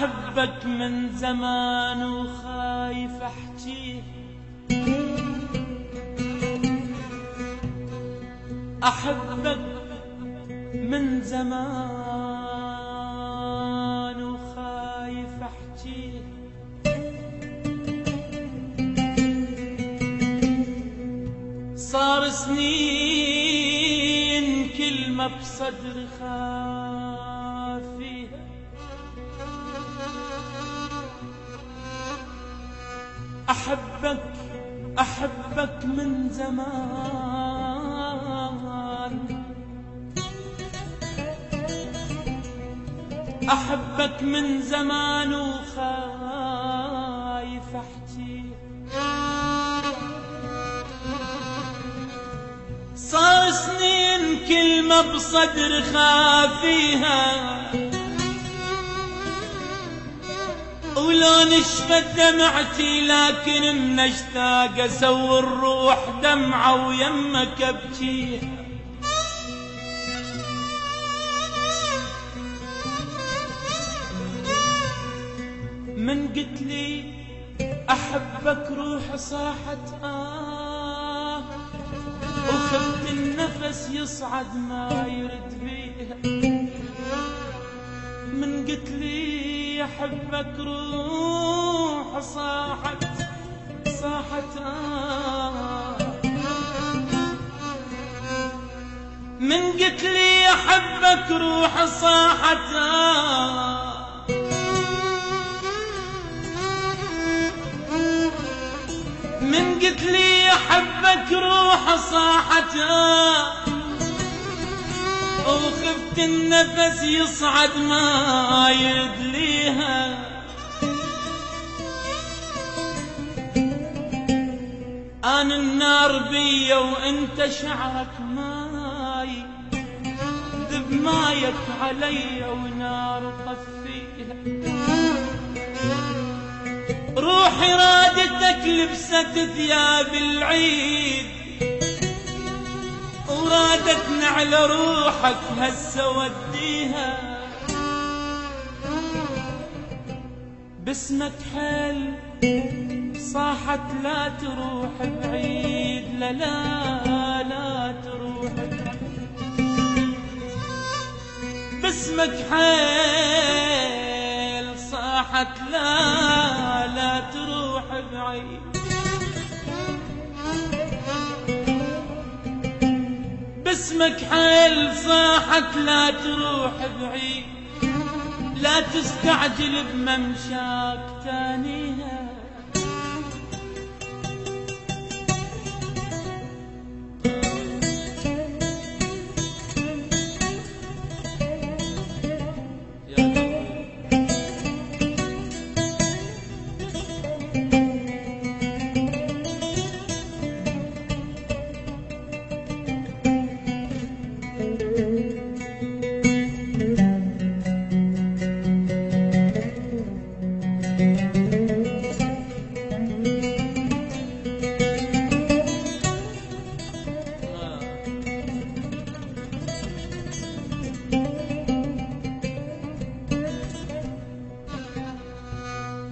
أحبك من زمان وخايف أحجيه، أحبك من زمان وخايف أحجيه، صار سنين كلمة بصدري خافيها، أحبك أحبك من زمان، أحبك من زمان وخايف أحجيه، صار سنين كلمة بصدر خافيها، ولو نشفت دمعتي لكن من اشتاق اسوي الروح دمعة ويمك ابكيها، من قلت لي احبك روح صاحت وخفت النفس يصعد ما يرد بيها، من قلت لي احبك روح صاحت من قلت لي احبك روح صاحت من قلت لي احبك روح صاحت وخفت النفس يصعد ما يدليها، أنا النار بيا وانت شعرك ماي، ذب مايك علي ونار طفيها، روحي رادتك لبست ثياب العيد ورادتني على روحك هسه وديها، باسمك حيل صاحت لا تروح بعيد، لا لا لا تروح بعيد، باسمك حيل صاحت لا لا تروح بعيد، باسمك حيل صاحت لا تروح بعيد، لا تستعجل بممشاك تانيها،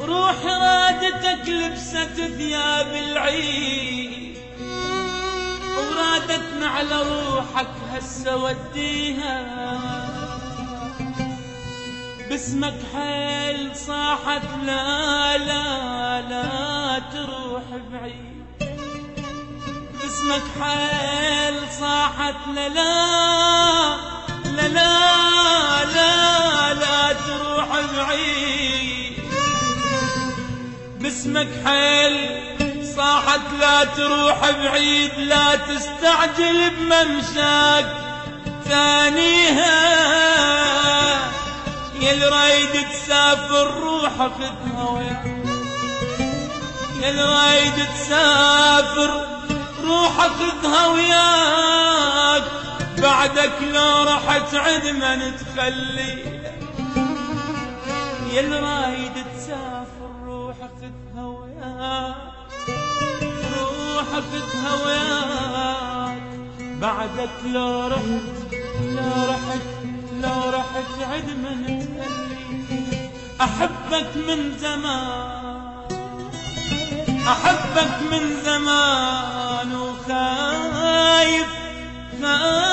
روح رادتك لبست ثياب العيد ورادتنا على روحك هسه وديها، باسمك حيل صاحت لا لا لا تروح بعيد، باسمك حيل صاحت لا لا لا لا لا لا تروح بعيد، باسمك حيل صاحت لا تروح بعيد، لا تستعجل بممشاك ثانيها، ياللي رايد تسافر روح خذها وياك، ياللي رايد تسافر روح خذها وياك، بعدك لو رحت عد من تخلي، ياللي رايد تسافر روح خذها وياك، روح خذها وياك، بعدك لو رحت عد من تخلي، أحبك من زمان، أحبك من زمان وخايف خايف